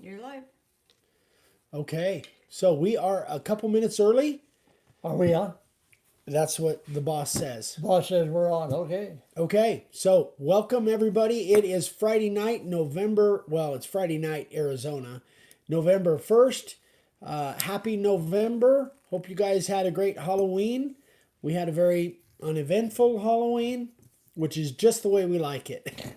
You're live. Okay, so we are a couple minutes early. Are we on? That's what the boss says. Boss says we're on. Okay. Okay, so welcome everybody. It is Friday night, it's Friday night, Arizona, November 1st. Happy November. Hope you guys had a great Halloween. We had a very uneventful Halloween, which is just the way we like it.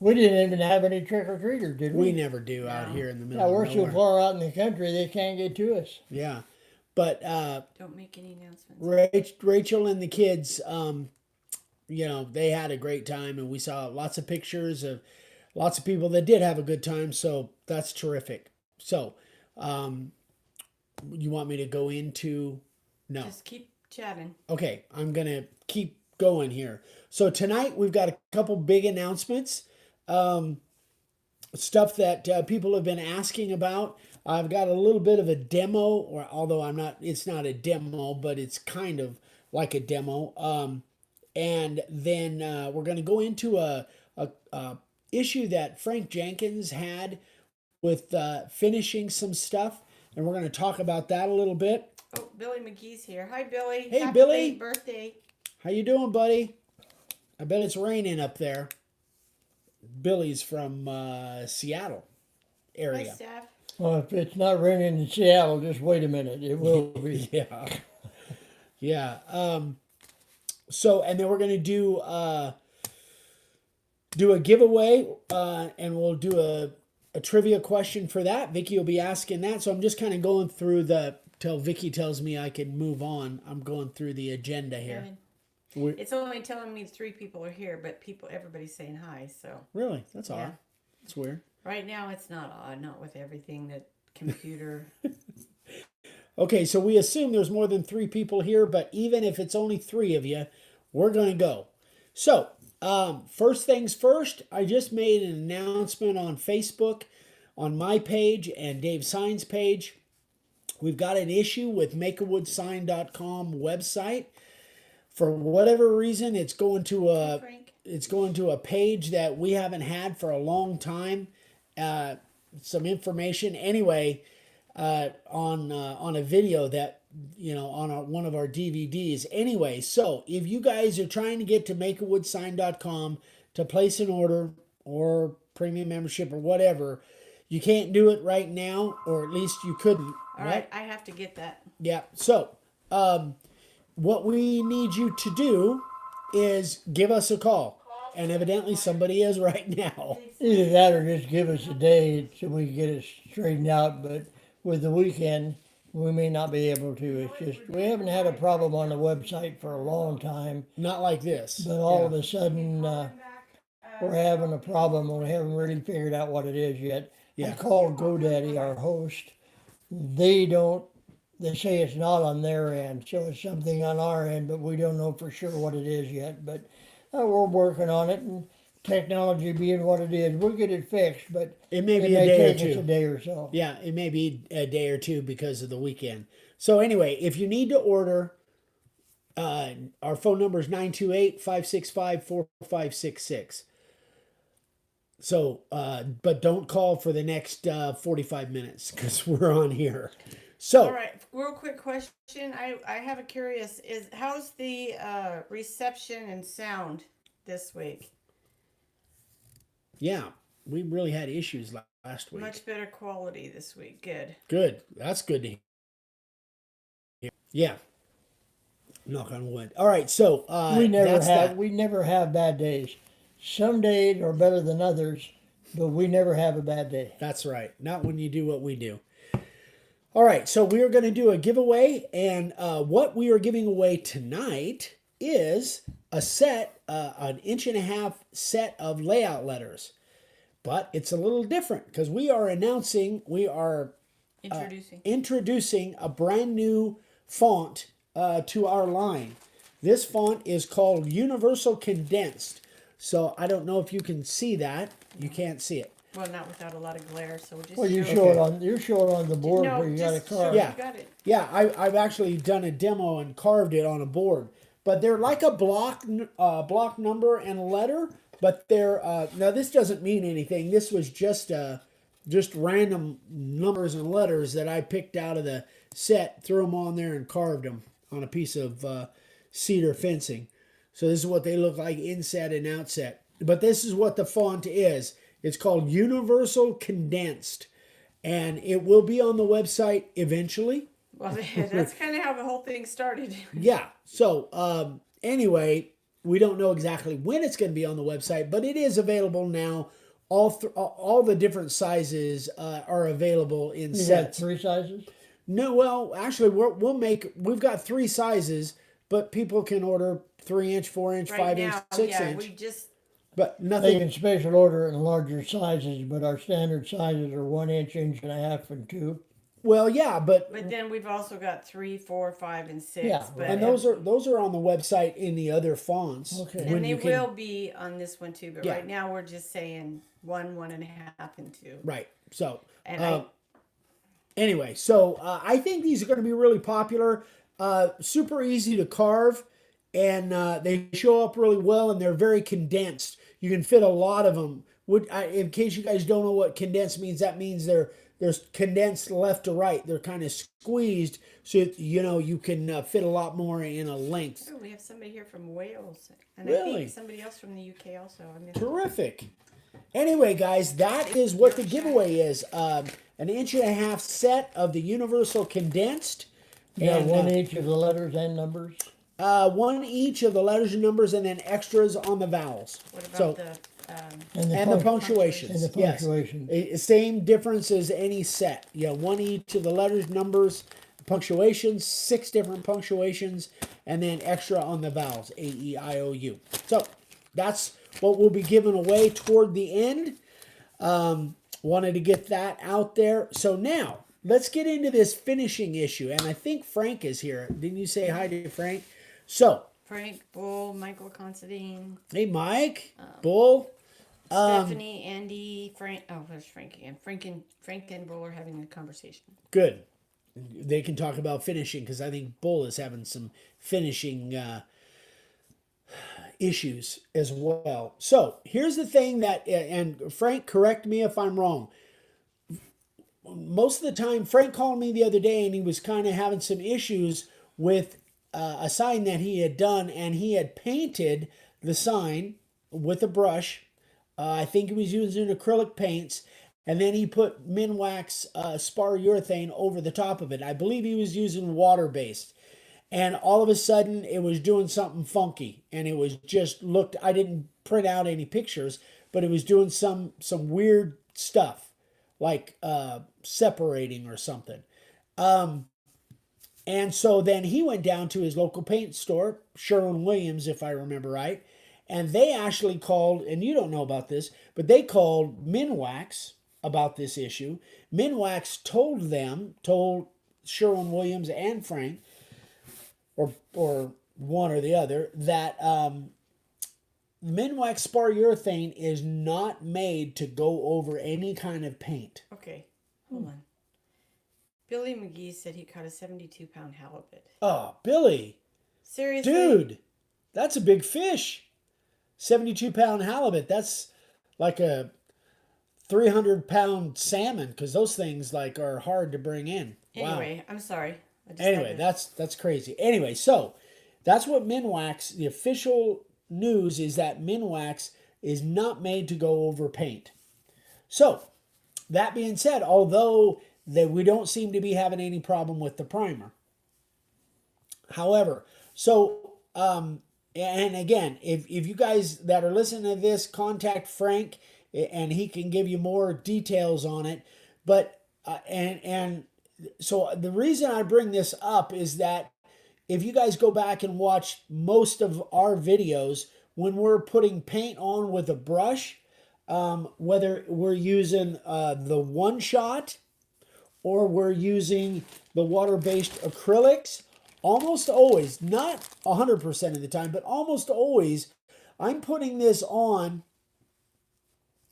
We didn't even have any trick or treaters, did we? We never do out here in the middle Yeah, of we're nowhere. so far out in the country they can't get to us. Yeah, but Don't make any announcements. Rachel and the kids, they had a great time, and we saw lots of pictures of lots of people that did have a good time. So that's terrific. So, you want me to go into? No. Just keep chatting. Okay, I'm gonna keep going here. So tonight we've got a couple big announcements, stuff that people have been asking about. I've got a little bit of a demo, or although it's not a demo, but it's kind of like a demo. And then we're going to go into a issue that Frank Jenkins had with finishing some stuff, and we're going to talk about that a little bit. Oh, Billy McGee's here. Hi, Billy. Hey, Happy Billy. late birthday. How you doing, buddy? I bet it's raining up there. Billy's from Seattle Hi, area. Steph. Well, if it's not raining in Seattle, just wait a minute. It will be. Yeah. Yeah. So, and then we're going to do a giveaway, and we'll do a trivia question for that. Vicky will be asking that. So I'm just kind of going through till Vicky tells me I can move on. I'm going through the agenda here. It's only telling me 3 people are here, but everybody's saying hi. So Really? That's odd. Yeah. That's weird. right now it's not odd, not with everything that computer. Okay, so we assume there's more than 3 people here, but even if it's only 3 of you, we're going to go. So, first things first, I just made an announcement on Facebook, on my page and Dave Sign's page. We've got an issue with makeawoodsign.com website. For whatever reason, it's going to a page that we haven't had for a long time. Some information anyway on a video that on one of our DVDs. Anyway, so if you guys are trying to get to makeawoodsign.com to place an order or premium membership or whatever, you can't do it right now, or at least you couldn't. All right, I have to get that. Yeah. So, what we need you to do is give us a call. And evidently somebody is right now. Either that or just give us a day so we can get it straightened out. But with the weekend, we may not be able to. It's just we haven't had a problem on the website for a long time. Not like this. But all of a sudden, we're having a problem and we haven't really figured out what it is yet. Yeah. I called GoDaddy, our host. They say it's not on their end, so it's something on our end, but we don't know for sure what it is yet. But we're working on it, and technology being what it is, we'll get it fixed, but it may be a day or take us two. a day or so. Yeah, it may be a day or two because of the weekend. So anyway, if you need to order, our phone number is 928-565-4566. So, but don't call for the next 45 minutes because we're on here. So, All right, real quick question. I have a curious. How's the reception and sound this week? yeah, we really had issues last week. Much better quality this week. Good. Good. That's good to hear. Yeah. Knock on wood. All right, so we never have bad days. Some days are better than others, but we never have a bad day. That's right. Not when you do what we do. All right, so we are going to do a giveaway, and what we are giving away tonight is a set, an 1.5-inch set of layout letters. But it's a little different because we are introducing a brand new font to our line. This font is called Universal Condensed. So I don't know if you can see that. You can't see it. Well, not without a lot of glare. So just. Well, you show show it on the board No, where you got a just show card. you Yeah. got it. Yeah, I've actually done a demo and carved it on a board. But they're like a block number and a letter, But they're now this doesn't mean anything. This was just random numbers and letters that I picked out of the set, threw them on there, and carved them on a piece of cedar fencing. So this is what they look like inset and outset. But this is what the font is. It's called Universal Condensed, and it will be on the website eventually. Well, that's kind of how the whole thing started. Yeah. So anyway, we don't know exactly when it's going to be on the website, but it is available now. All the different sizes are available in You got sets. 3 sizes? No, well, actually, we've got 3 sizes, but people can order 3-inch, 4-inch, Right 5-inch, now, 6-inch. we just But They nothing. can special order in larger sizes, but our standard sizes are 1 inch, inch and a half, and 2. Well, yeah, but then we've also got 3, 4, 5, and 6. Yeah, but and those are on the website in the other fonts. Okay. and when they you can- will be on this one too. But Yeah. right now we're just saying 1, 1.5, and 2. Right. So And anyway, so I think these are going to be really popular. Super easy to carve, and they show up really well, and they're very condensed. You can fit a lot of them. In case you guys don't know what condensed means, that means they're condensed left to right. They're kind of squeezed, so you can fit a lot more in a length. oh, we have somebody here from Wales, and I Really? think somebody else from the UK also. I mean, Terrific. Anyway, guys, that is what the giveaway is. An 1.5-inch set of the Universal Condensed. Yeah, And, 1 each of the letters and numbers. 1 each of the letters and numbers, and then extras on the vowels. what about So the? and the punctuations. And the Yes. punctuation. Same difference as any set. 1 each of the letters, numbers, punctuations, 6 different punctuations, and then extra on the vowels. A, E, I, O, U. So that's what we'll be giving away toward the end. Wanted to get that out there. So now let's get into this finishing issue. And I think Frank is here. Didn't you say hi to Frank? So, Frank, Bull, Michael Considine, hey, Mike, Bull. Stephanie, Andy, Frank. Oh, there's Frank again. Frank and Bull are having a conversation. Good. They can talk about finishing because I think Bull is having some finishing issues as well. So here's the thing and Frank, correct me if I'm wrong. Most of the time, Frank called me the other day and he was kind of having some issues with a sign that he had done, and he had painted the sign with a brush. I think he was using acrylic paints, and then he put Minwax spar urethane over the top of it. I believe he was using water-based. And all of a sudden, it was doing something funky, and it was just I didn't print out any pictures, but it was doing some weird stuff, like separating or something. And so then he went down to his local paint store, Sherwin-Williams, if I remember right, and they actually called, and you don't know about this, but they called Minwax about this issue. Minwax told Sherwin-Williams and Frank, or one or the other, that Minwax spar urethane is not made to go over any kind of paint. Okay, hold on. Billy McGee said he caught a 72-pound halibut. Oh, Billy, Seriously? dude, that's a big fish. 72-pound halibut. That's like a 300-pound salmon, because those things are hard to bring in. Anyway, I'm sorry. Anyway, that's crazy. Anyway, so that's what Minwax, the official news is that Minwax is not made to go over paint. So, that being said, although we don't seem to be having any problem with the primer. However, so, and again, if you guys that are listening to this, contact Frank, and he can give you more details on it. But, so the reason I bring this up is that if you guys go back and watch most of our videos, when we're putting paint on with a brush, whether we're using the one shot or we're using the water-based acrylics, almost always, not 100% of the time, but almost always, I'm putting this on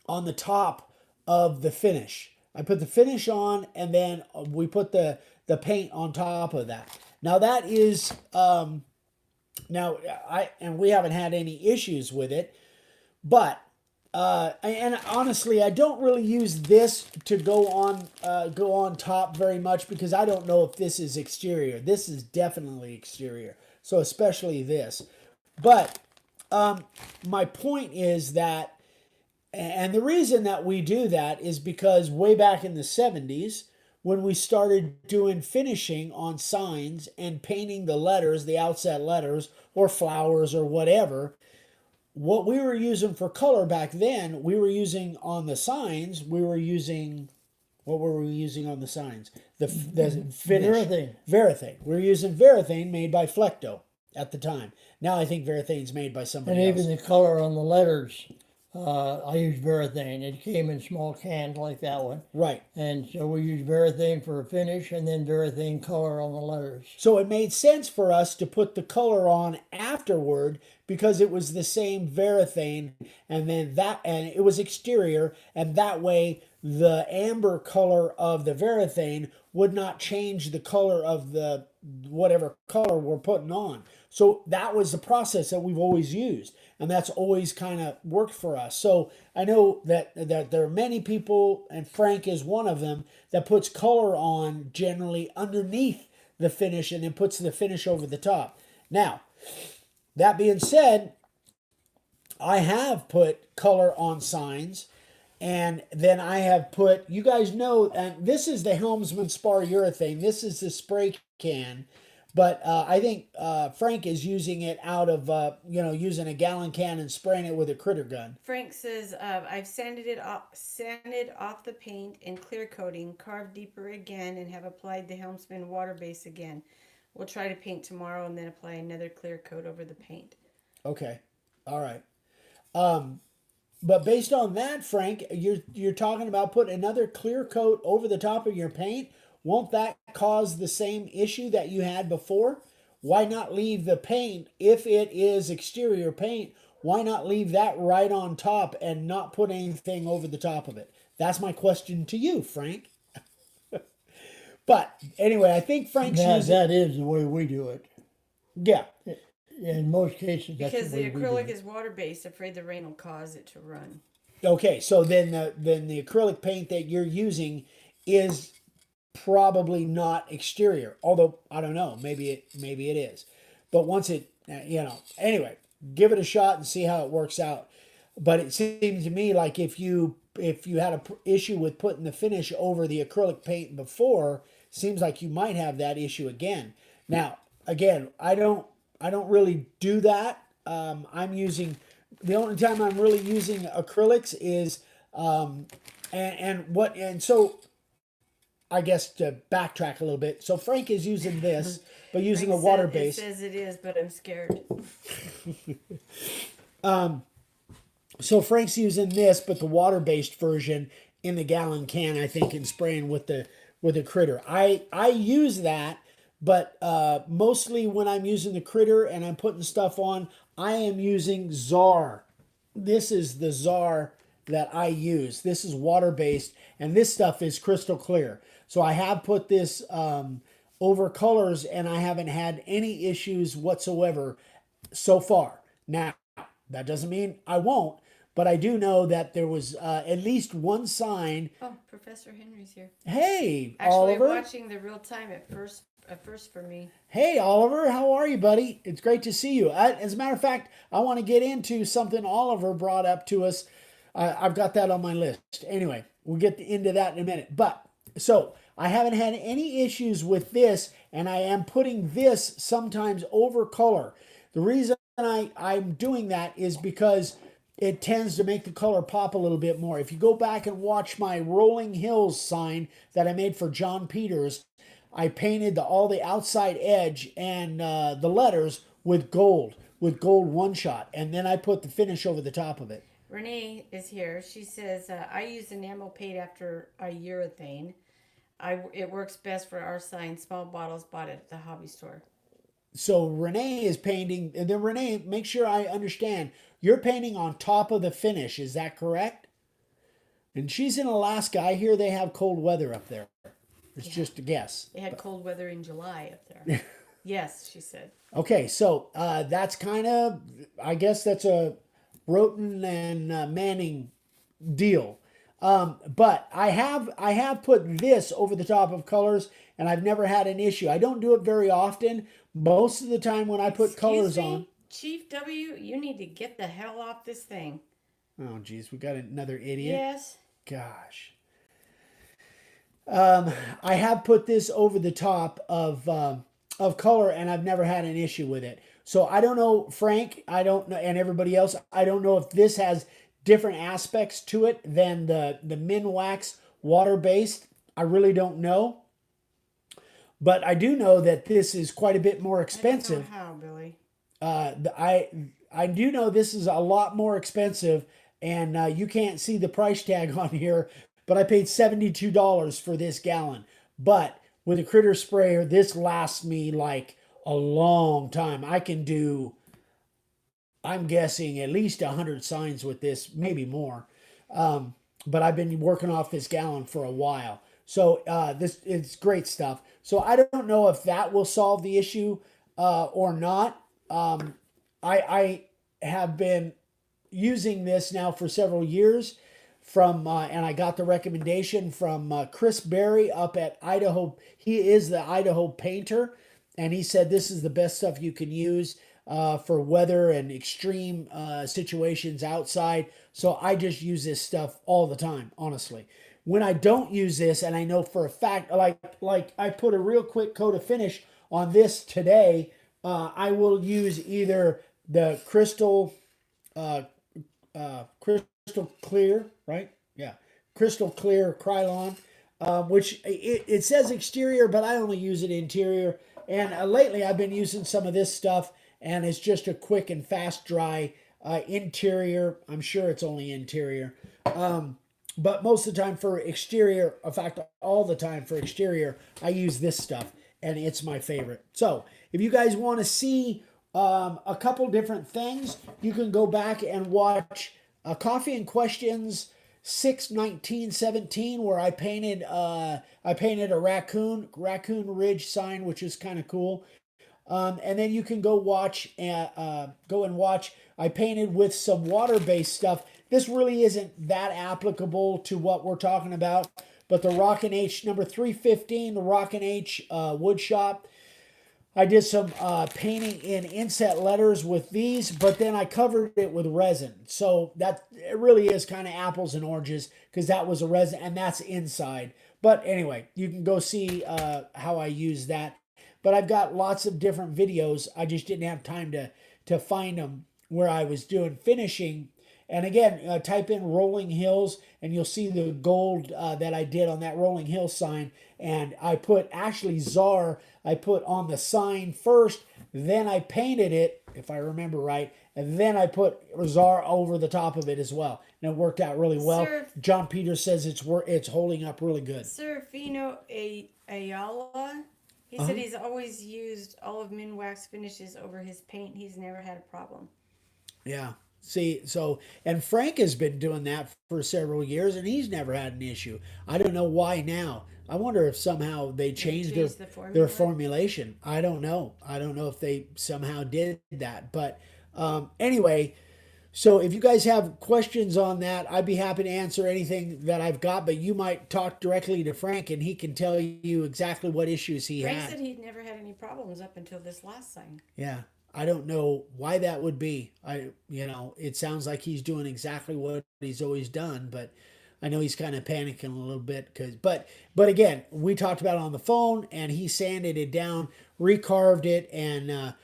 the top of the finish. I put the finish on, and then we put the paint on top of that. Now that is, we haven't had any issues with it, But and honestly, I don't really use this to go on top very much because I don't know if this is exterior. This is definitely exterior. So especially this. But my point is that, and the reason that we do that is because way back in the 70s, when we started doing finishing on signs and painting the letters, the outset letters, or flowers or whatever, what we were using for color back then, we were using on the signs, we were using, what were we using on the signs? The finish. Urethane. Varathane. We were using Varathane made by Flecto at the time. Now I think Varathane's made by And somebody else. even the color on the letters, I use Varathane. It came in small cans like that one. Right. And so we use Varathane for a finish and then Varathane color on the letters. So it made sense for us to put the color on afterward because it was the same Varathane and it was exterior, and that way the amber color of the Varathane would not change the color of the whatever color we're putting on. So that was the process that we've always used, and that's always kind of worked for us. So I know that there are many people, and Frank is one of them, that puts color on generally underneath the finish and then puts the finish over the top. Now, that being said, I have put color on signs, and then I have put, you guys know, and this is the Helmsman Spar urethane. This is the spray can, but I think Frank is using it out of, using a gallon can and spraying it with a critter gun. Frank says, I've sanded off the paint and clear coating, carved deeper again, and have applied the Helmsman water base again. We'll try to paint tomorrow and then apply another clear coat over the paint. Okay. All right. But based on that, Frank, you're talking about putting another clear coat over the top of your paint. Won't that cause the same issue that you had before? Why not leave the paint, if it is exterior paint, why not leave that right on top and not put anything over the top of it? That's my question to you, Frank. But anyway, I think Frank's That is the way we do it. Yeah. In most cases, that's Because the way the we do acrylic it. is water based, afraid the rain will cause it to run. Okay, so then the acrylic paint that you're using is probably not exterior. Although I don't know, maybe it is. But once it, anyway, give it a shot and see how it works out. But it seems to me like if you had a issue with putting the finish over the acrylic paint before, seems like you might have that issue again. Now, again, I don't really do that. I'm using, the only time I'm really using acrylics is and so I guess to backtrack a little bit. So Frank is using this, but using Frank a water said, base. It says it is, but I'm scared. So Frank's using this, but the water-based version in the gallon can, I think, and spraying with the critter. I use that, but mostly when I'm using the critter and I'm putting stuff on, I am using Czar. This is the Czar that I use. This is water-based, and this stuff is crystal clear. So I have put this over colors, and I haven't had any issues whatsoever so far. Now, that doesn't mean I won't, but I do know that there was at least one sign. Oh, Professor Henry's here. Hey, Actually, Oliver. watching the real time at first for me. Hey, Oliver, how are you, buddy? It's great to see you. As a matter of fact, I want to get into something Oliver brought up to us. I've got that on my list. Anyway, we'll get into that in a minute. But, so, I haven't had any issues with this, and I am putting this sometimes over color. The reason I'm doing that is because it tends to make the color pop a little bit more. If you go back and watch my Rolling Hills sign that I made for John Peters, I painted all the outside edge and the letters with gold one-shot, and then I put the finish over the top of it. Renee is here. She says, I use enamel paint after a urethane. It works best for our sign. Small bottles bought it at the hobby store. So Renee is painting, and then Renee, make sure I understand. You're painting on top of the finish, is that correct? And she's in Alaska. I hear they have cold weather up there. It's just a guess. They had cold weather in July up there. Yes, she said. Okay, so that's kind of, I guess that's a Rhoten and Manning deal. But I have put this over the top of colors, and I've never had an issue. I don't do it very often. Most of the time when I put Excuse colors me, on. Chief W, you need to get the hell off this thing. Oh, geez, we got another idiot. Yes. Gosh. I have put this over the top of color, and I've never had an issue with it. So I don't know, Frank. I don't know, and everybody else. I don't know if this has different aspects to it than the Minwax water based. I really don't know, but I do know that this is quite a bit more expensive. I don't know how, Billy. I do know this is a lot more expensive, and you can't see the price tag on here, but I paid $72 for this gallon. But with a critter sprayer, this lasts me like a long time. I can do, I'm guessing, at least 100 signs with this, maybe more. But I've been working off this gallon for a while. So this it's great stuff. So I don't know if that will solve the issue or not. I have been using this now for several years from and I got the recommendation from Chris Berry up at Idaho. He is the Idaho painter, and he said this is the best stuff you can use for weather and extreme situations outside. So I just use this stuff all the time, honestly. When I don't use this, and I know for a fact, like I put a real quick coat of finish on this today, I will use either the crystal clear, right? Yeah, crystal clear Krylon, which it says exterior, but I only use it interior. And lately, I've been using some of this stuff, and it's just a quick and fast dry interior. I'm sure it's only interior, but most of the time for exterior, in fact, all the time for exterior, I use this stuff, and it's my favorite. So if you guys want to see a couple different things, you can go back and watch Coffee and Questions 6/19/17, where I painted a raccoon ridge sign, which is kind of cool. And then you can go and watch. I painted with some water-based stuff. This really isn't that applicable to what we're talking about, but the Rockin' H number 315, the Rockin' H wood shop. I did some painting in inset letters with these, but then I covered it with resin. So that it really is kind of apples and oranges, because that was a resin, and that's inside. But anyway, you can go see how I use that. But I've got lots of different videos. I just didn't have time to find them where I was doing finishing. And again, type in Rolling Hills, and you'll see the gold that I did on that Rolling Hill sign. And I put, actually, Czar, I put on the sign first, then I painted it, if I remember right, and then I put Czar over the top of it as well. And it worked out really well. Sir, John Peters says it's holding up really good. Serafino Ayala, he said he's always used all of Minwax finishes over his paint. He's never had a problem. Yeah. See, so, and Frank has been doing that for several years, and he's never had an issue. I don't know why now. I wonder if somehow they changed their formulation. I don't know. I don't know if they somehow did that. But anyway, so if you guys have questions on that, I'd be happy to answer anything that I've got. But you might talk directly to Frank, and he can tell you exactly what issues he Frank had. said he'd never had any problems up until this last sign. Yeah. I don't know why that would be. It sounds like he's doing exactly what he's always done, but I know he's kind of panicking a little bit but again, we talked about it on the phone, and he sanded it down, recarved it, and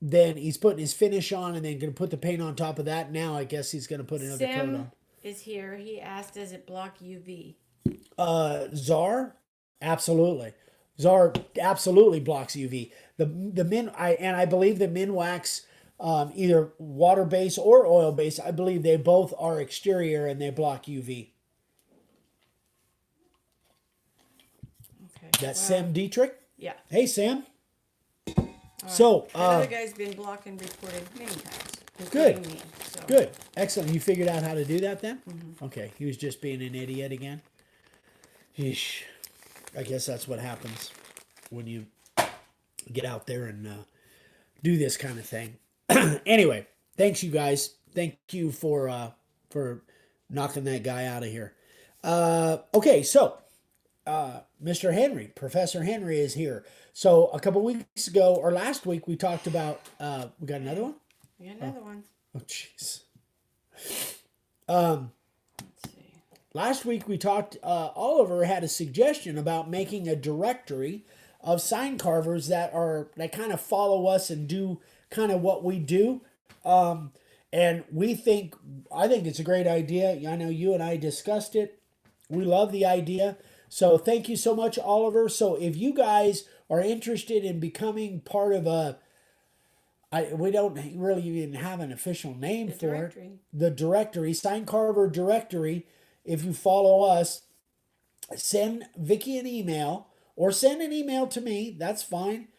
then he's putting his finish on, and then going to put the paint on top of that. Now I guess he's going to put another coat on. Sam is here. He asked, does it block UV? Czar, absolutely. Czar absolutely blocks UV. I believe the Minwax, either water based or oil based, I believe they both are exterior and they block UV. Okay. That's Sam Dietrich. Yeah. Hey Sam. Right. So another guy's been blocked and reported many times. Good. Me, so. Good. Excellent. You figured out how to do that then? Mm-hmm. Okay. He was just being an idiot again. Yeesh. I guess that's what happens when you get out there and do this kind of thing. Anyway, thanks you guys. thank you for knocking that guy out of here. Okay, so Mr. Henry, Professor Henry is here. So a couple weeks ago, or last week, we talked about. We got another one. We got another one. Oh, jeez. Let's see. Last week we talked. Oliver had a suggestion about making a directory of sign carvers that kind of follow us and do kind of what we do. And I think it's a great idea. I know you and I discussed it. We love the idea. So thank you so much, Oliver. So if you guys are interested in becoming part of we don't really even have an official name The for directory. it. The directory, Sign Carver Directory. If you follow us, send Vicky an email or send an email to me. That's fine.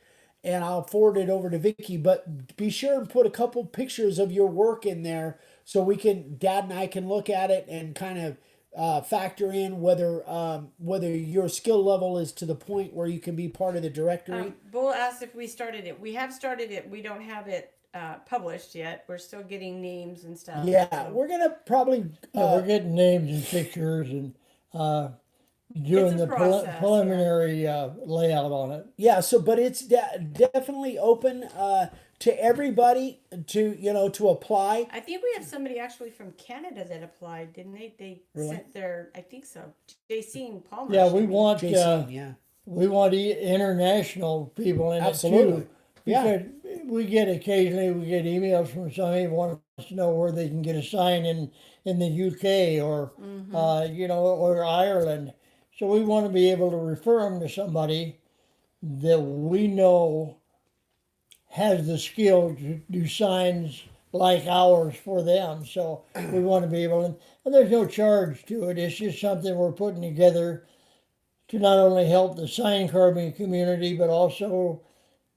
And I'll forward it over to Vicky. But be sure and put a couple pictures of your work in there so Dad and I can look at it and kind of factor in whether your skill level is to the point where you can be part of the directory. Bull asked if we started it. We have started it. We don't have it published yet. We're still getting names and stuff. Yeah, so. we're gonna probably. We're getting names and pictures and doing It's a the process, preliminary layout on it. Yeah, so but it's definitely open to everybody to apply. I think we have somebody actually from Canada that applied, didn't they? They Really? sent their, I think so. JC Palmer. Yeah, should we be. want Jason, yeah, we want international people in Absolutely. it too. Yeah. Because we get emails from somebody who wants to know where they can get a sign in the UK or or Ireland. So we want to be able to refer them to somebody that we know has the skill to do signs like ours for them. So we want to be able, and there's no charge to it. It's just something we're putting together to not only help the sign carving community, but also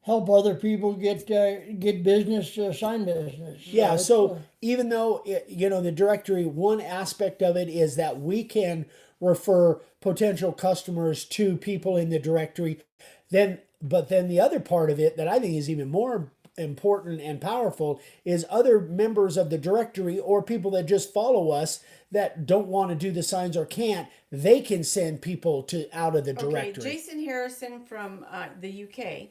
help other people get business, sign business. yeah. it's, So even though the directory, one aspect of it is that we can refer potential customers to people in the directory. But then the other part of it that I think is even more important and powerful is other members of the directory or people that just follow us that don't want to do the signs or can't, they can send people out of the directory. Okay, Jason Harrison from the UK.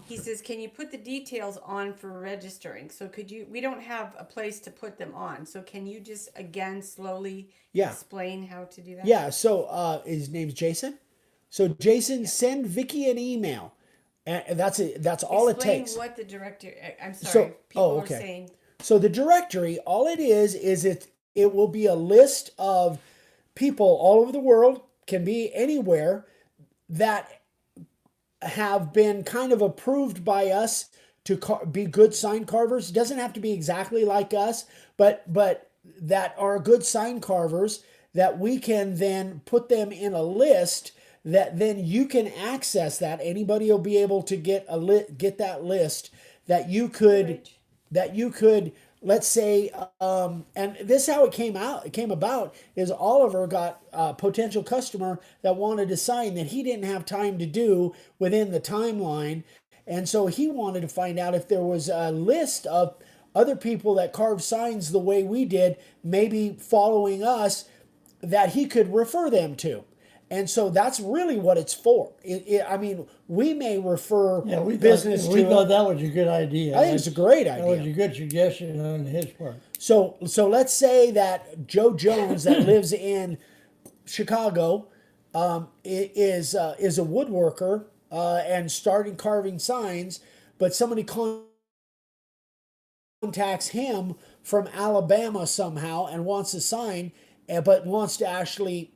He says, "Can you put the details on for registering? So we don't have a place to put them on. So can you just again slowly explain how to do that?" Yeah. So his name's Jason. So Jason, send Vicky an email, and that's it. That's all Explain it takes. what the director. I'm sorry. So- People okay. are saying. So the directory, all it is it will be a list of people all over the world, can be anywhere, that have been kind of approved by us to be good sign carvers. It doesn't have to be exactly like us, but that are good sign carvers that we can then put them in a list that then you can access that. Anybody will be able to get that list that you could let's say, and this is how it came about is Oliver got a potential customer that wanted a sign that he didn't have time to do within the timeline. And so he wanted to find out if there was a list of other people that carved signs the way we did, maybe following us, that he could refer them to. And so that's really what it's for. I mean, we may refer business we to. thought that was a good idea. I think it's a great That was idea. a good suggestion on his part. So let's say that Joe Jones that lives in Chicago is a woodworker and starting carving signs, but somebody contacts him from Alabama somehow and wants a sign, but wants to actually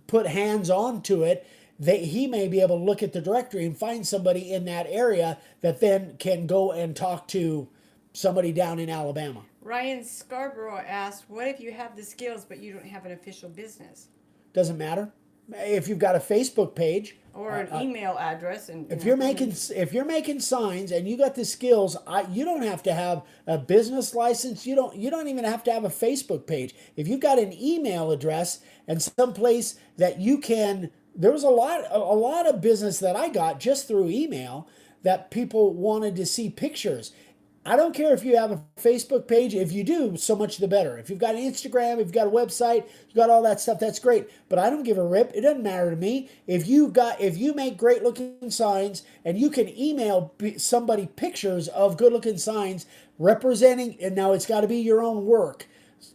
put hands onto it. He may be able to look at the directory and find somebody in that area that then can go and talk to somebody down in Alabama. Ryan Scarborough asked, "What if you have the skills but you don't have an official business Doesn't matter if you've got a Facebook page or an email address?" And if you're making signs and you got the skills, you don't have to have a business license. You don't even have to have a Facebook page. If you've got an email address and someplace that you can, there was a lot of business that I got just through email that people wanted to see pictures. I don't care if you have a Facebook page. If you do, so much the better. If you've got an Instagram, if you've got a website, you've got all that stuff, that's great. But I don't give a rip. It doesn't matter to me. If you make great looking signs and you can email somebody pictures of good looking signs representing, and now it's got to be your own work.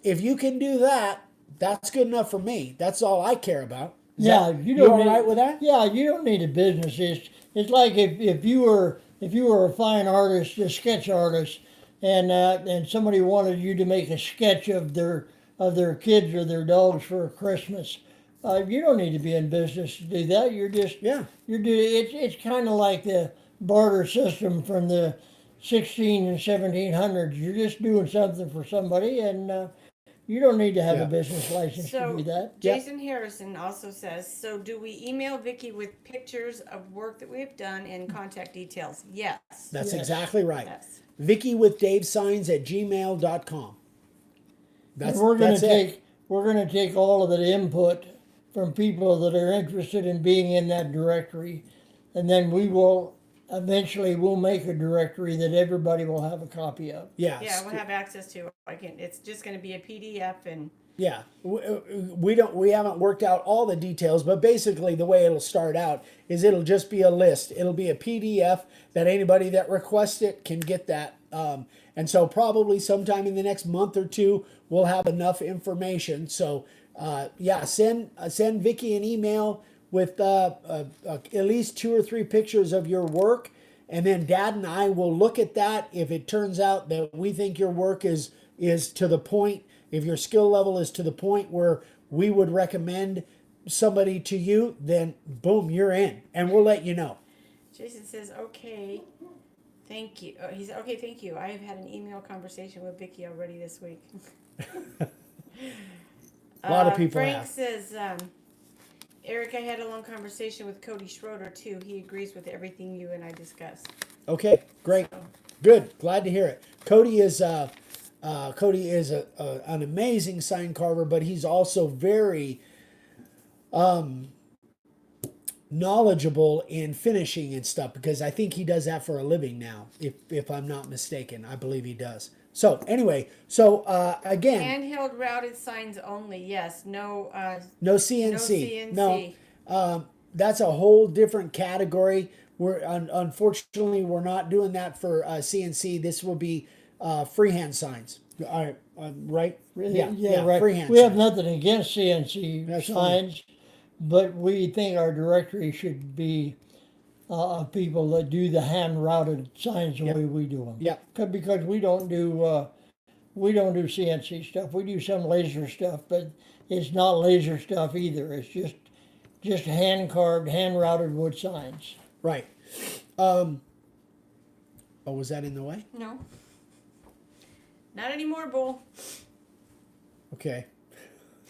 If you can do that, that's good enough for me. That's all I care about. You all right with that? Yeah, you don't need a business. It's like if you were a fine artist, a sketch artist, and somebody wanted you to make a sketch of their kids or their dogs for Christmas. You don't need to be in business to do that. You're it's kind of like the barter system from the 16 and 1700s. You're just doing something for somebody, and you don't need to have a business license to do that. Jason Harrison also says, so do we email Vicki with pictures of work that we've done and contact details? Yes. That's exactly right. Yes. Vicky with davesigns@gmail.com. We're going to take all of the input from people that are interested in being in that directory, and then we'll make a directory that everybody will have a copy of. Yeah, we'll have access to. It's just going to be a PDF and. Yeah, we haven't worked out all the details, but basically the way it'll start out is it'll just be a list. It'll be a PDF that anybody that requests it can get that. And so probably sometime in the next month or two, we'll have enough information. So send Vicky an email with at least 2 or 3 pictures of your work, and then Dad and I will look at that. If it turns out that we think your work is to the point, if your skill level is to the point where we would recommend somebody to you, then boom, you're in, and we'll let you know. Jason says, okay, thank you. He said, okay, thank you. I have had an email conversation with Vicky already this week. A lot of people Frank have. says, Eric, I had a long conversation with Cody Schroeder, too. He agrees with everything you and I discussed. Okay, great. Good. Glad to hear it. Cody is an amazing sign carver, but he's also very knowledgeable in finishing and stuff, because I think he does that for a living now, if I'm not mistaken. I believe he does. So anyway, again, handheld routed signs only. Yes, no CNC. No CNC. That's a whole different category. Unfortunately we're not doing that for CNC. This will be freehand signs. All right, right? Yeah, right. Freehand. We have nothing against CNC That's signs, fine. but we think our directory should be people that do the hand routed signs the way we do them. Yeah. Because we don't do CNC stuff. We do some laser stuff, but it's not laser stuff either. It's just hand carved, hand routed wood signs. Right. Was that in the way? No. Not anymore, Bull. Okay.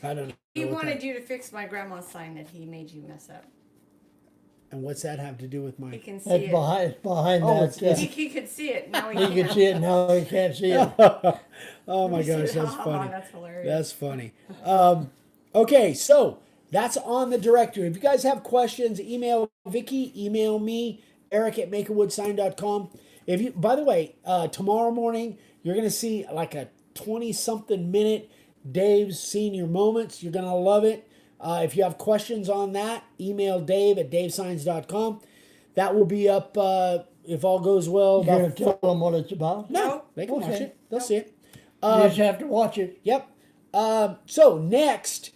I don't know. He wanted you to fix my grandma's sign that he made you mess up. And what's that have to do with He mine? can see It's it. behind Oh, that. He could see it. Now he He can see it now. He can't see it. Oh my gosh, that's funny. That's hilarious. That's funny. Okay, so that's on the directory. If you guys have questions, email Vicky, email me, Eric@makeawoodsign.com. By the way, tomorrow morning you're gonna see like a 20-something minute Dave's Senior Moments. You're gonna love it. If you have questions on that, email Dave@davesigns.com. That will be up if all goes well. You're going to tell them what it's about? No, they can watch it. They'll see it. You just have to watch it. Yep. So next,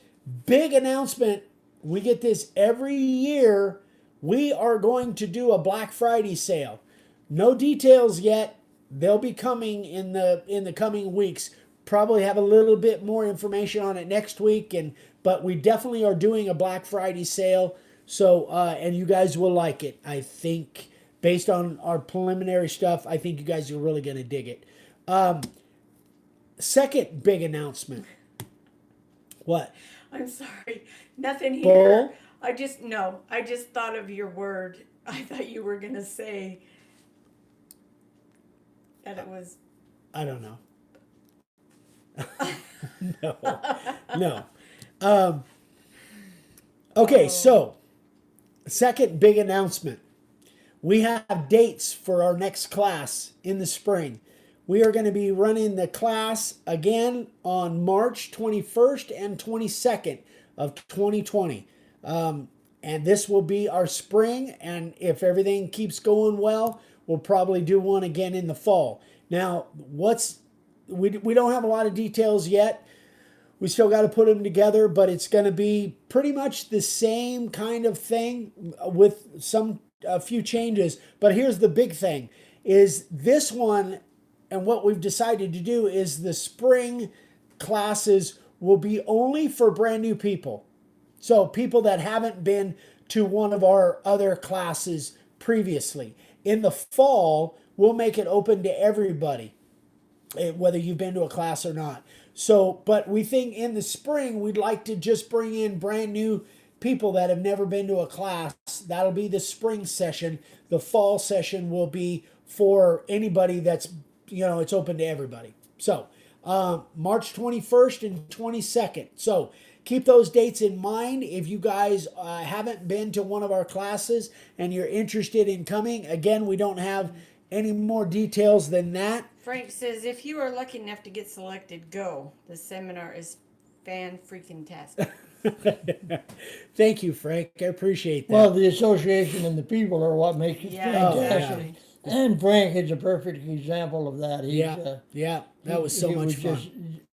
big announcement. We get this every year. We are going to do a Black Friday sale. No details yet. They'll be coming in the coming weeks. Probably have a little bit more information on it next week, but we definitely are doing a Black Friday sale. So and you guys will like it. I think based on our preliminary stuff, I think you guys are really going to dig it. Second big announcement. What? I'm sorry. Nothing here. Bull? I just thought of your word. I thought you were gonna say that it was. I don't know. No. Okay, so second big announcement. We have dates for our next class in the spring. we are going to be running the class again on March 21st and 22nd of 2020. And this will be our spring. And if everything keeps going well, we'll probably do one again in the fall. Now, we don't have a lot of details yet. We still got to put them together, but it's going to be pretty much the same kind of thing with a few changes. But here's the big thing is this one, and what we've decided to do is the spring classes will be only for brand new people. So people that haven't been to one of our other classes previously. In the fall, we'll make it open to everybody, whether you've been to a class or not. So, but we think in the spring, we'd like to just bring in brand new people that have never been to a class. That'll be the spring session. The fall session will be for anybody that's, it's open to everybody. So, March 21st and 22nd. So, keep those dates in mind. If you guys haven't been to one of our classes and you're interested in coming, again, we don't have any more details than that. Frank says, if you are lucky enough to get selected, go. The seminar is fan-freaking-tastic. Thank you, Frank. I appreciate that. Well, the association and the people are what makes it fantastic. yeah. And Frank is a perfect example of that. He's, that was so much fun. Just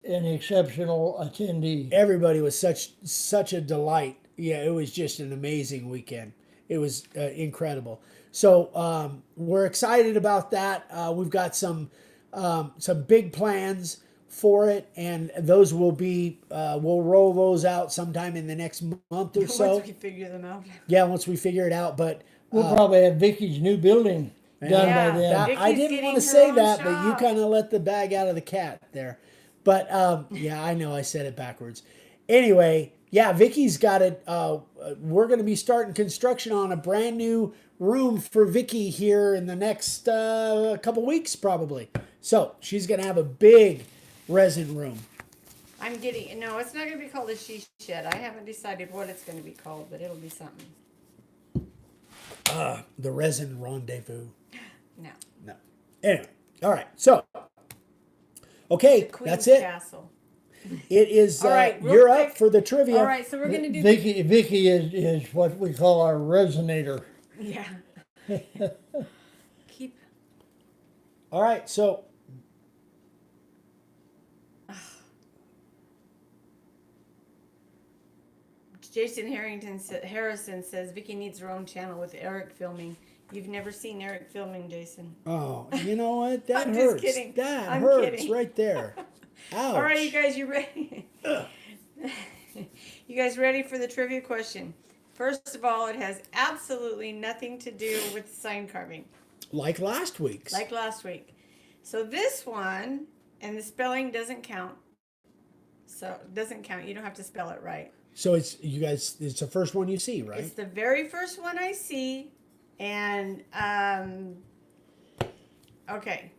an exceptional attendee. Everybody was such a delight. Yeah, it was just an amazing weekend. It was incredible. So we're excited about that. We've got some big plans for it, and those will be we'll roll those out sometime in the next month or so. Once we figure them out. Yeah, once we figure it out. But we'll probably have Vicky's new building done by then. I didn't want to say that, but you kind of let the bag out of the cat there. But yeah, I know I said it backwards. Anyway, yeah, Vicky's got it. We're going to be starting construction on a brand new room for Vicky here in the next couple weeks, probably. So she's going to have a big resin room. No, it's not going to be called a she shed. I haven't decided what it's going to be called, but it'll be something. The resin rendezvous. No. Anyway, all right. So, okay, that's it. Castle. It is. All right, you're quick. up for the trivia. All right, so we're going to do Vicky is what we call our resonator. Yeah. All right, so. Jason Harrison says Vicky needs her own channel with Eric filming. You've never seen Eric filming, Jason. Oh, you know what? That I'm hurts. just kidding. That I'm hurts kidding. right there. Ouch. All right, you guys, you ready? You guys ready for the trivia question? First of all, it has absolutely nothing to do with sign carving. Like last week's. Like last week. So this one, and the spelling doesn't count. So it doesn't count. You don't have to spell it right. So it's the first one you see, right? It's the very first one I see. And, okay.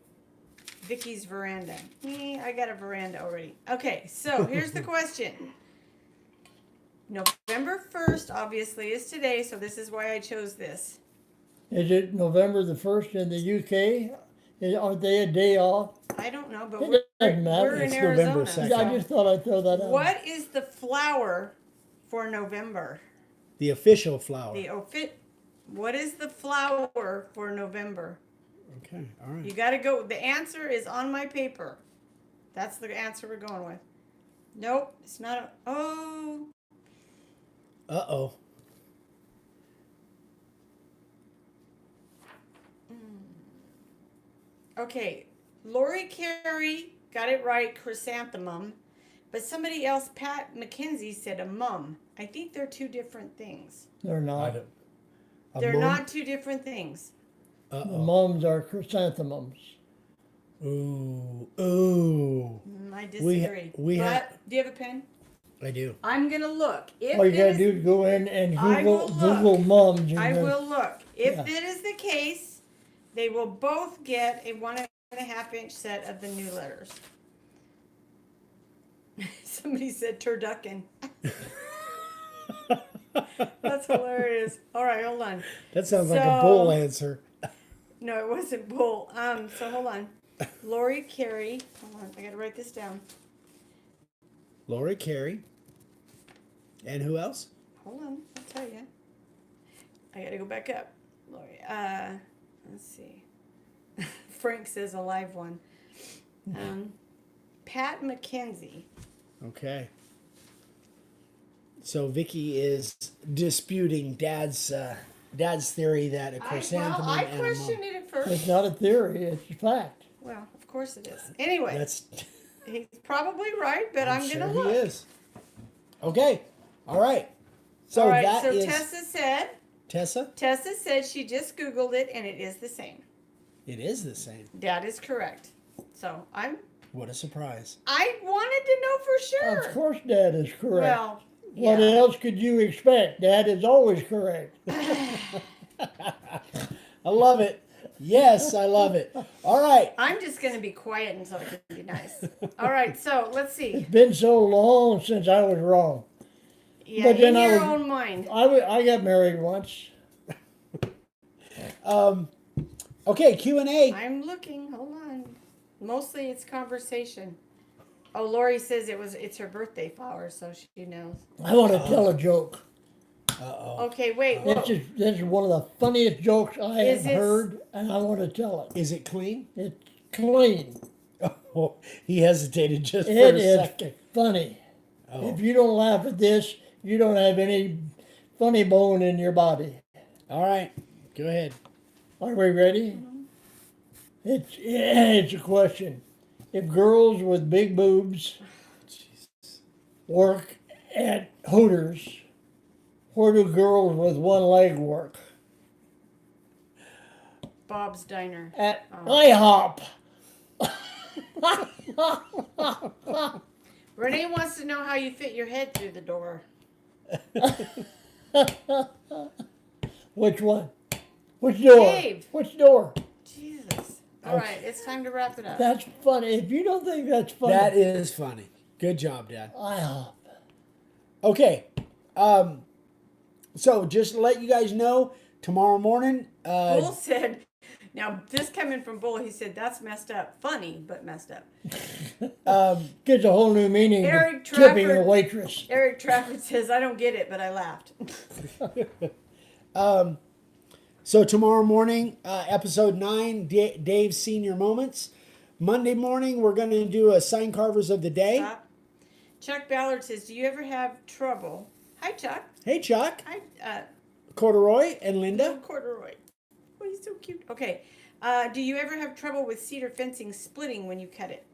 Vicky's veranda. I got a veranda already. Okay, so here's the question. November 1st, obviously, is today, so this is why I chose this. Is it November the 1st in the UK? Aren't they a day off? I don't know, but It doesn't matter. we're in It's Arizona. November 2nd. I just thought I'd throw that out. What is the flower for November? The official flower. What is the flower for November? Okay, all right. You got to go. The answer is on my paper. That's the answer we're going with. Nope, it's not. Oh. Uh-oh. Okay, Lori Carey got it right, chrysanthemum. But somebody else, Pat McKenzie, said a mum. I think they're two different things. They're not. They're not two different things. The mums are chrysanthemums. Ooh. I disagree. Do you have a pen? I do. I'm going to look. All you gotta do is go in and Google mums. I will look. If it is the case, they will both get a 1.5-inch set of the new letters. Somebody said turducken. That's hilarious. All right, hold on. That sounds like a bull answer. No, it wasn't bull. So hold on. Lori Carey. Hold on, I gotta write this down. Lori Carey. And who else? Hold on, I'll tell you. I gotta go back up. Lori. Let's see. Frank says a live one. Pat McKenzie. Okay. So Vicky is disputing Dad's theory that a chrysanthemum I and a questioned it at first. It's not a theory, it's a fact. Well, of course it is. Anyway, That's he's probably right, but I'm sure gonna he look. is. Okay. All right. So All right, that so is Tessa Tessa. said she just Googled it and it is the same. It is the same. That is correct. So What a surprise. I wanted to know for sure. Of course, Dad is correct. Well, What yeah. else could you expect? Dad is always correct. I love it. Yes, I love it. All right. I'm just gonna be quiet until it can be nice. All right, so let's see. It's been so long since I was wrong. Yeah, But then in I your was- own mind. I got married once. Okay, Q&A. I'm looking. Hold on. Mostly it's conversation. Oh, Lori says it's her birthday flower, so she knows. I want to tell a joke. Okay, wait. Whoa. This is one of the funniest jokes I Is have it- heard, and I want to tell it. Is it clean? It's clean. Oh, he hesitated just for It a is second. funny. Oh. If you don't laugh at this, you don't have any funny bone in your body. All right. Go ahead. Are we ready? It's a question. If girls with big boobs work at Hooters, where do girls with one leg work? Bob's Diner. At IHOP. Renee wants to know how you fit your head through the door. Which one? Which door? Dave. Which door? Jesus. All right, it's time to wrap it up. That's funny. If you don't think that's funny, That is funny. Good job, Dad. IHOP. Okay. So just to let you guys know, tomorrow morning, Bull said, now this coming from Bull, he said, that's messed up. Funny, but messed up. Gives a whole new meaning Eric to tipping a Trafford- waitress. Eric Trafford says, I don't get it, but I laughed. so tomorrow morning, episode 9, Dave's Senior Moments. Monday morning, we're going to do a Sign Carvers of the Day. Stop. Chuck Ballard says, do you ever have trouble? Hi, Chuck. Hey, Chuck, Hi, Corduroy, and little Linda. corduroy. Oh, he's so cute. Okay. Do you ever have trouble with cedar fencing splitting when you cut it?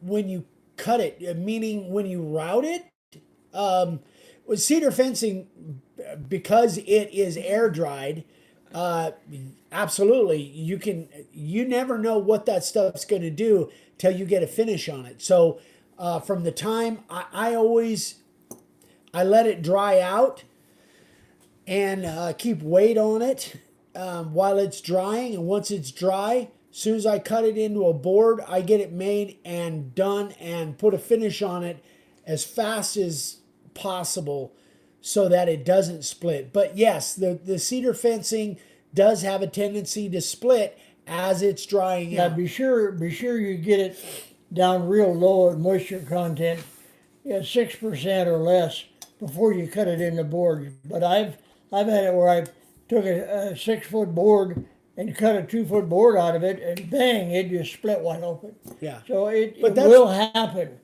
When you cut it, meaning when you route it, with cedar fencing, because it is air dried, absolutely, you never know what that stuff's going to do till you get a finish on it. So from the time I let it dry out and keep weight on it while it's drying, and once it's dry, as soon as I cut it into a board, I get it made and done and put a finish on it as fast as possible so that it doesn't split. But yes, the cedar fencing does have a tendency to split as it's drying Now out. be sure you get it down real low in moisture content, 6% or less, before you cut it in the board. But I've had it where I took a 6-foot board and cut a 2-foot board out of it, and bang, it just split wide open. Yeah. So it that's- will happen.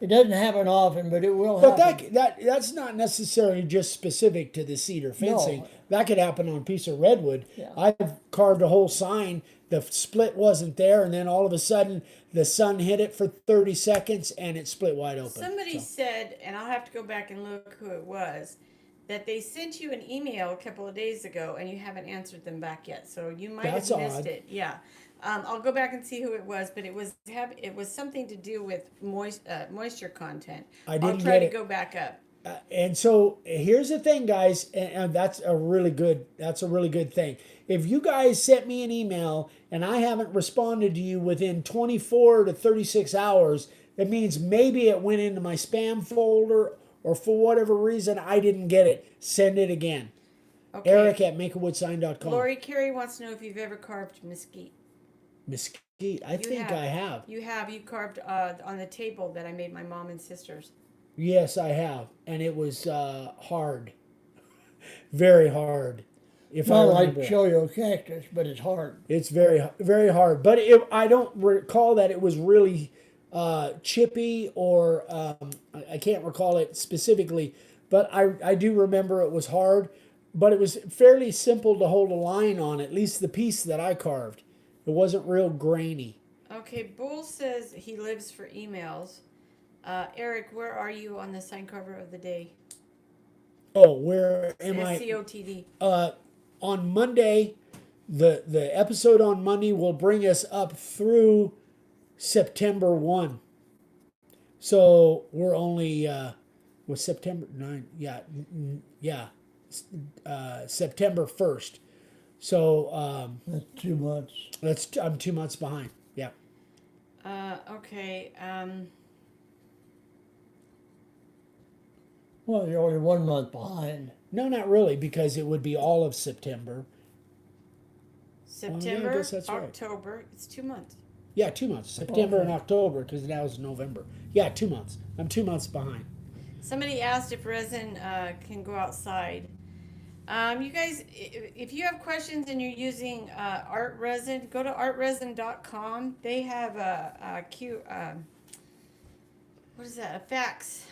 It doesn't happen often, but it will But happen. that's not necessarily just specific to the cedar fencing. No. That could happen on a piece of redwood. Yeah. I've carved a whole sign. The split wasn't there, and then all of a sudden the sun hit it for 30 seconds and it split wide open. Somebody So, said, and I'll have to go back and look who it was, that they sent you an email a couple of days ago and you haven't answered them back yet. So you might That's have missed odd. it. Yeah. I'll go back and see who it was, but it was something to do with moisture content. I didn't I'll try get to it. go back up. and so here's the thing, guys, and that's a really good thing. If you guys sent me an email and I haven't responded to you within 24 to 36 hours, that means maybe it went into my spam folder, or for whatever reason I didn't get it. Send it again. Okay. Eric at makeawoodsign.com. Lori Carey wants to know if you've ever carved mesquite. Mesquite. I You think have. I have. You carved on the table that I made my mom and sisters. Yes, I have, and it was hard, very hard, if I Not like remember. shoyo cactus, but it's hard. It's very hard, but I don't recall that it was really chippy or I can't recall it specifically, but I do remember it was hard, but it was fairly simple to hold a line on. At least the piece that I carved, it wasn't real grainy. Okay, Bull says he lives for emails. Eric, where are you on the sign carver of the day? Oh, where am I? SCOTD. On Monday, the episode on Monday will bring us up through September 1. So we're only was September 9. Yeah, yeah, September 1st. So That's 2 months. I'm 2 months behind. Yeah. Okay. Well, you're only 1 month behind. No, not really, because it would be all of September. September, I guess that's right. October. It's 2 months. Yeah, 2 months. September and Okay. October, because now it's November. Yeah, 2 months. I'm 2 months behind. Somebody asked if resin can go outside. You guys, if you have questions and you're using art resin, go to artresin.com. They have a cute, what is that? A fax.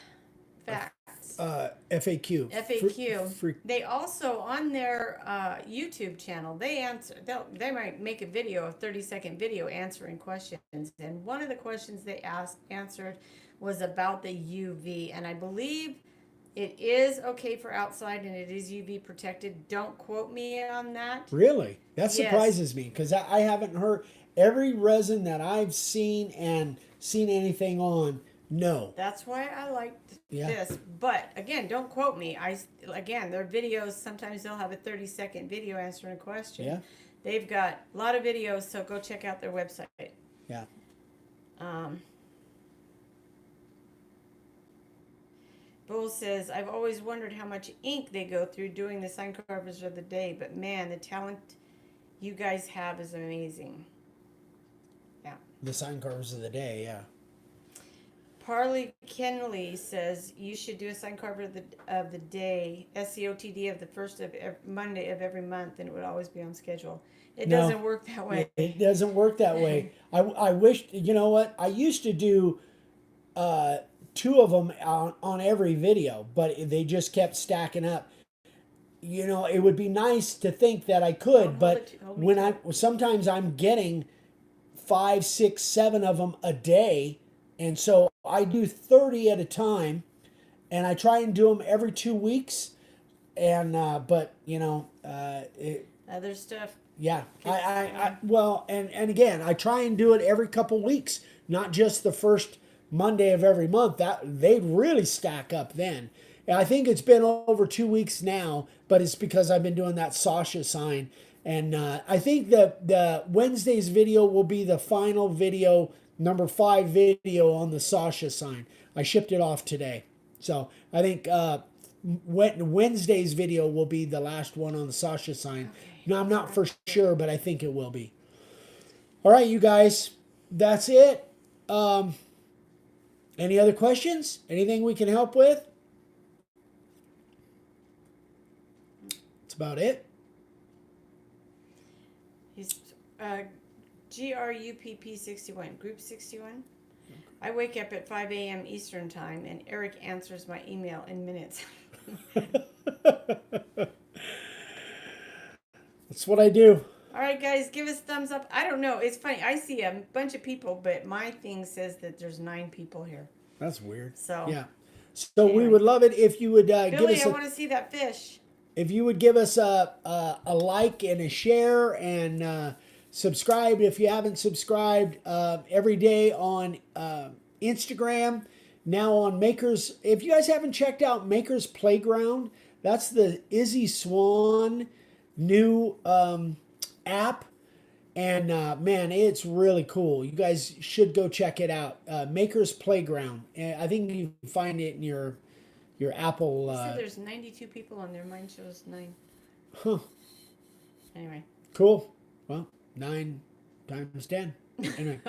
FAQ. FAQ. They also on their YouTube channel they might make a video, a 30-second video answering questions. And one of the questions they answered was about the UV, and I believe it is okay for outside and it is UV protected. Don't quote me on that. Really? That Yes. surprises me because I haven't heard every resin that I've seen and seen anything on. No. That's why I liked Yeah. this. But again, don't quote me. Again, their videos, sometimes they'll have a 30-second video answering a question. Yeah. They've got a lot of videos, so go check out their website. Yeah. Bull says, I've always wondered how much ink they go through doing the sign carvers of the day, but man, the talent you guys have is amazing. Yeah. The sign carvers of the day. Yeah. Parley Kenley says you should do a sign carver of the day, SCOTD of the first of Monday of every month, and it would always be on schedule. It No. doesn't work that way. It doesn't work that way. I wish, you know what? I used to do two of them on every video, but they just kept stacking up. You know, it would be nice to think that I could, but when sometimes I'm getting 5, 6, 7 of them a day, and so I do 30 at a time, and I try and do them every 2 weeks, and but you know, Other stuff. yeah, well, and again, I try and do it every couple weeks, not just the first Monday of every month. That they'd really stack up then. And I think it's been over 2 weeks now, but it's because I've been doing that Sasha sign, and I think that the Wednesday's video will be the final video, number 5 video on the Sasha sign. I shipped it off today, so I think Wednesday's video will be the last one on the Sasha sign. Okay. No, I'm not for sure, but I think it will be. All right, you guys, that's it. Any other questions? Anything we can help with? That's about it. He's GRUPP61, Group 61. I wake up at 5 a.m. Eastern Time, and Eric answers my email in minutes. That's what I do. All right, guys, give us thumbs up. I don't know. It's funny. I see a bunch of people, but my thing says that there's 9 people here. That's weird. So yeah. So we anyway. would love it if you would give Billy, us I want to see that fish. if you would give us a like and a share and subscribe if you haven't subscribed. Every day on Instagram, now on Makers. If you guys haven't checked out Makers Playground, that's the Izzy Swan new app, and man, it's really cool. You guys should go check it out. Makers Playground, and I think you can find it in your Apple. You said there's 92 people on there. Mine shows 9. Huh. Anyway. Cool. Well, 9 times 10. Anyway.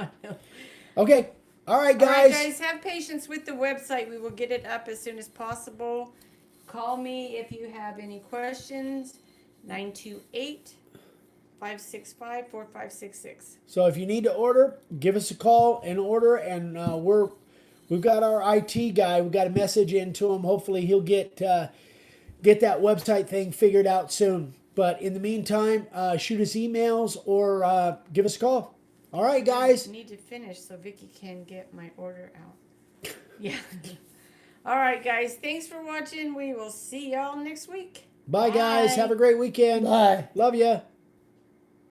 Okay. All right, All right, guys. guys, have patience with the website. We will get it up as soon as possible. Call me if you have any questions. 928-565-4566. So if you need to order, give us a call and order. And we've got our IT guy. We've got a message into him. Hopefully he'll get that website thing figured out soon. But in the meantime, shoot us emails or give us a call. All right, guys. I need to finish so Vicky can get my order out. Yeah. All right, guys. Thanks for watching. We will see y'all next week. Bye, guys. Bye. Have a great weekend. Bye. Love ya.